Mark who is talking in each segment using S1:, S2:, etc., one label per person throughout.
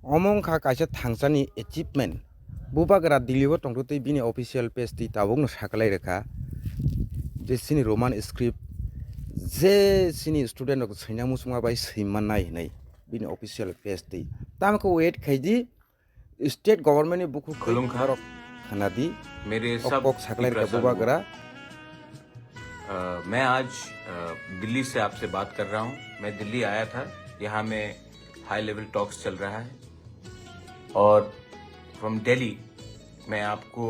S1: Omongkha kaisa thangchani achievement bubagara dilibo tongtutui bini official page ti tabukno saklai rekha je sini roman script je sini student rok sainamu sungma bai saimanai hinai bini official page ti tamko wait khaidi state government ni buku
S2: खुलुमखा
S1: borok khanadi
S2: मेरे सब
S1: ok saklai rekha
S2: पिपरासा
S1: bubagara
S2: मैं आज दिल्ली से आपसे बात कर रहा हूँ। मैं दिल्ली आया था, यहाँ में हाई लेवल टॉक्स चल रहा है और फ्रॉम दिल्ली मैं आपको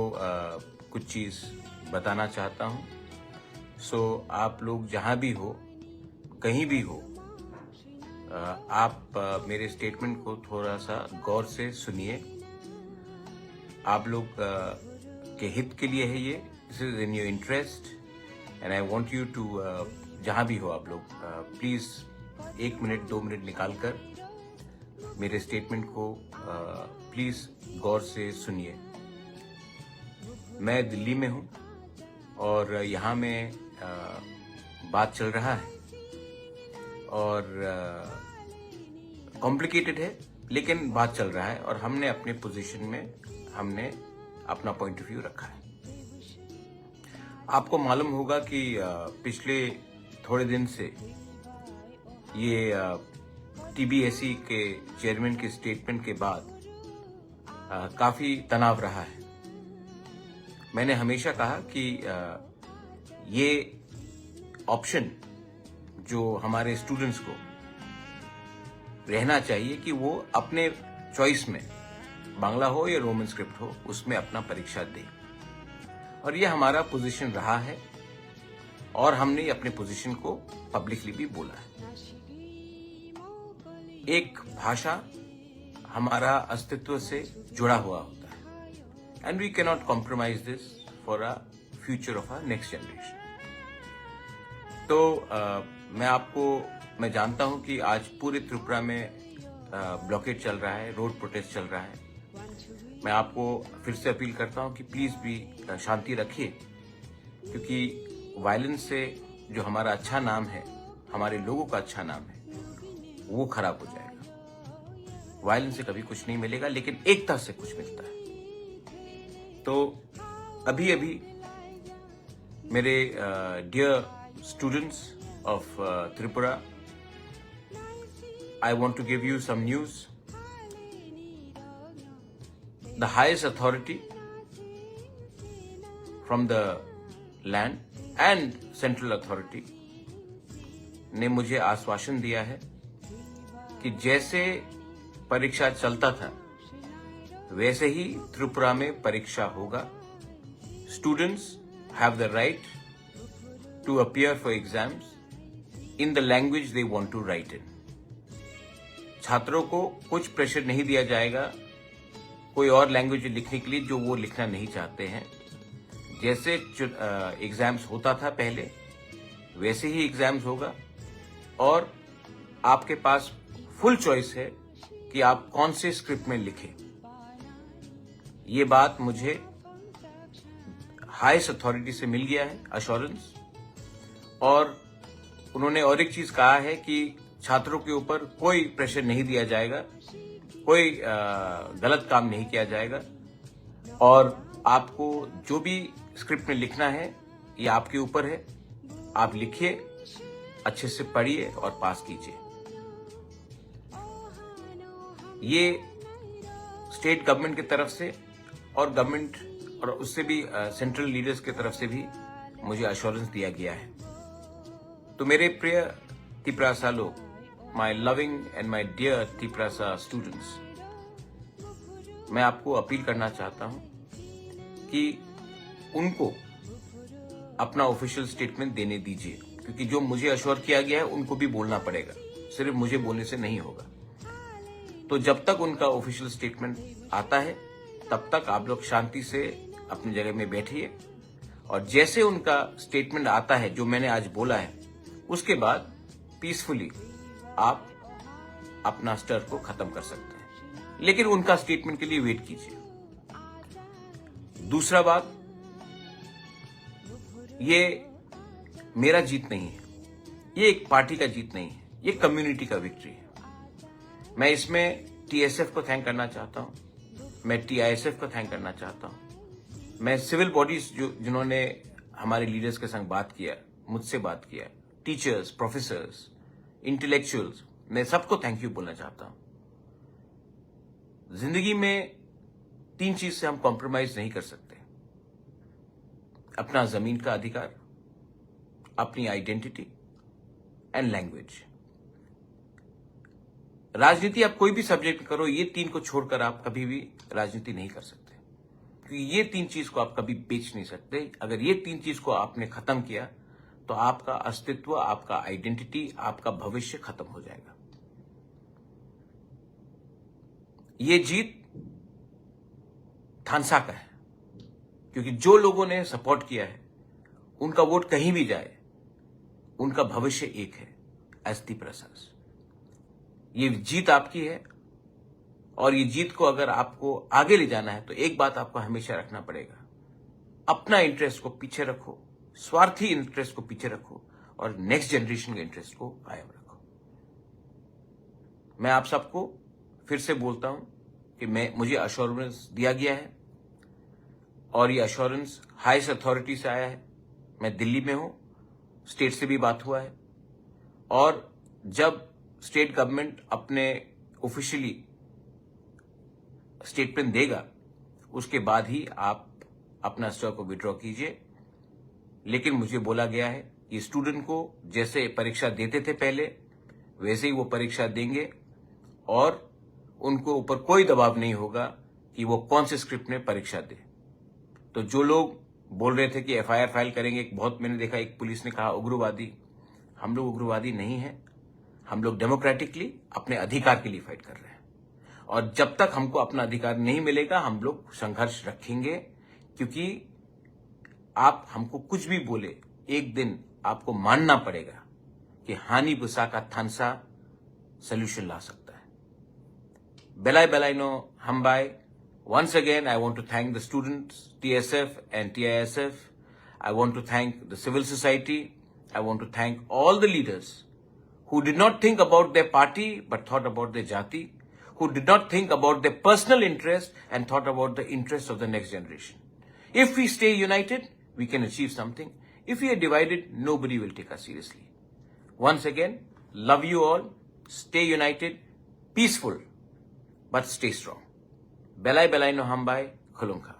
S2: कुछ चीज़ बताना चाहता हूँ। सो आप लोग जहाँ भी हो, कहीं भी हो, आप मेरे स्टेटमेंट को थोड़ा सा गौर से सुनिए। आप लोग के हित के लिए है ये, this is in your interest and I want you to, जहाँ भी हो आप लोग, प्लीज़ 1 मिनट 2 मिनट निकाल कर मेरे स्टेटमेंट को प्लीज़ गौर से सुनिए। मैं दिल्ली में हूँ और यहाँ में बात चल रहा है और कॉम्प्लिकेटेड है, लेकिन बात चल रहा है और हमने अपने पोजीशन में हमने अपना पॉइंट ऑफ व्यू रखा है। आपको मालूम होगा कि पिछले थोड़े दिन से ये TBSE के चेयरमैन के स्टेटमेंट के बाद काफ़ी तनाव रहा है। मैंने हमेशा कहा कि ये ऑप्शन जो हमारे स्टूडेंट्स को रहना चाहिए कि वो अपने चॉइस में, बांग्ला हो या रोमन स्क्रिप्ट हो, उसमें अपना परीक्षा दे, और ये हमारा पोजीशन रहा है और हमने अपने पोजीशन को पब्लिकली भी बोला है। एक भाषा हमारा अस्तित्व से जुड़ा हुआ होता है and we can not compromise this for a future of a next generation. तो मैं जानता हूं कि आज पूरे त्रिपुरा में ब्लॉकेट चल रहा है, रोड प्रोटेस्ट चल रहा है। मैं आपको फिर से अपील करता हूं कि प्लीज़ भी शांति रखिए, क्योंकि वायलेंस से जो हमारा अच्छा नाम है, हमारे लोगों का अच्छा नाम है, वो खराब हो जाएगा। वायलेंस से कभी कुछ नहीं मिलेगा, लेकिन एकता से कुछ मिलता है। तो अभी अभी मेरे dear students of Tripura, I want to give you some news. The highest authority from the land and central authority ने मुझे आश्वासन दिया है कि जैसे परीक्षा चलता था वैसे ही त्रिपुरा में परीक्षा होगा। Students have the right to appear for exams in the language they want to write in. छात्रों को कुछ प्रेशर नहीं दिया जाएगा कोई और लैंग्वेज लिखने के लिए जो वो लिखना नहीं चाहते हैं। जैसे एग्जाम्स होता था पहले, वैसे ही एग्जाम्स होगा और आपके पास फुल चॉइस है कि आप कौन से स्क्रिप्ट में लिखें। ये बात मुझे हाईएस्ट अथॉरिटी से मिल गया है, अश्योरेंस। और उन्होंने और एक चीज कहा है कि छात्रों के ऊपर कोई प्रेशर नहीं दिया जाएगा, कोई गलत काम नहीं किया जाएगा, और आपको जो भी स्क्रिप्ट में लिखना है ये आपके ऊपर है। आप लिखिए, अच्छे से पढ़िए और पास कीजिए। ये स्टेट गवर्नमेंट की तरफ से और गवर्नमेंट और उससे भी सेंट्रल लीडर्स की तरफ से भी मुझे अश्योरेंस दिया गया है। तो मेरे प्रिय तिपरासा लोग, my loving and my dear Tiprasa students, मैं आपको अपील करना चाहता हूं कि उनको अपना ऑफिशियल स्टेटमेंट देने दीजिए, क्योंकि जो मुझे अश्योर किया गया है उनको भी बोलना पड़ेगा, सिर्फ मुझे बोलने से नहीं होगा। तो जब तक उनका ऑफिशियल स्टेटमेंट आता है तब तक आप लोग शांति से अपनी जगह में बैठिए, और जैसे उनका स्टेटमेंट आता है जो मैंने आज बोला है, उसके बाद पीसफुली आप अपना स्टर को खत्म कर सकते हैं, लेकिन उनका स्टेटमेंट के लिए वेट कीजिए। दूसरा बात, ये मेरा जीत नहीं है, ये एक पार्टी का जीत नहीं है, ये कम्युनिटी का विक्ट्री है। मैं इसमें टीएसएफ को थैंक करना चाहता हूं, मैं टीआईएसएफ को थैंक करना चाहता हूं, मैं सिविल बॉडीज जिन्होंने हमारे लीडर्स के संग बात किया, मुझसे बात किया, टीचर्स, प्रोफेसर्स, इंटेलेक्चुअल्स, मैं सबको थैंक यू बोलना चाहता हूं। जिंदगी में 3 चीज से हम कॉम्प्रोमाइज नहीं कर सकते, अपना जमीन का अधिकार, अपनी आइडेंटिटी एंड लैंग्वेज। राजनीति आप कोई भी सब्जेक्ट करो, ये 3 को छोड़कर आप कभी भी राजनीति नहीं कर सकते, क्योंकि ये 3 चीज को आप कभी बेच नहीं सकते। अगर ये 3 चीज को आपने खत्म किया तो आपका अस्तित्व, आपका आइडेंटिटी, आपका भविष्य खत्म हो जाएगा। ये जीत थानसा का है, क्योंकि जो लोगों ने सपोर्ट किया है उनका वोट कहीं भी जाए, उनका भविष्य एक है, एज द प्रोसेस। ये जीत आपकी है, और ये जीत को अगर आपको आगे ले जाना है तो एक बात आपको हमेशा रखना पड़ेगा, अपना इंटरेस्ट को पीछे रखो, स्वार्थी इंटरेस्ट को पीछे रखो, और नेक्स्ट जनरेशन के इंटरेस्ट को कायम रखो। मैं आप सबको फिर से बोलता हूं कि मुझे अश्योरेंस दिया गया है, और ये अश्योरेंस हाईएस्ट अथॉरिटी से आया है। मैं दिल्ली में हूं, स्टेट से भी बात हुआ है, और जब स्टेट गवर्नमेंट अपने ऑफिशियली स्टेटमेंट देगा उसके बाद ही आप अपना स्टॉक को विड्रॉ कीजिए। लेकिन मुझे बोला गया है कि स्टूडेंट को जैसे परीक्षा देते थे पहले, वैसे ही वो परीक्षा देंगे, और उनको ऊपर कोई दबाव नहीं होगा कि वो कौन से स्क्रिप्ट में परीक्षा दे। तो जो लोग बोल रहे थे कि एफआईआर फाइल करेंगे, बहुत मैंने देखा एक पुलिस ने कहा उग्रवादी, हम लोग उग्रवादी नहीं है, हम लोग डेमोक्रेटिकली अपने अधिकार के लिए फाइट कर रहे हैं, और जब तक हमको अपना अधिकार नहीं मिलेगा हम लोग संघर्ष रखेंगे। क्योंकि आप हमको कुछ भी बोले, एक दिन आपको मानना पड़ेगा कि हानि बुसा का थानसा सोल्यूशन ला सकता है। बेलाई बेलाइनो हमबाई। Once again, I want to thank the students, TSF and TISF. I want to thank the civil society. I want to thank all the leaders who did not think about their party but thought about their jati, who did not think about their personal interest and thought about the interests of the next generation. If we stay united, we can achieve something. If we are divided, nobody will take us seriously. Once again, love you all. Stay united, peaceful, but stay strong. Belai belai no hambai, khulunka.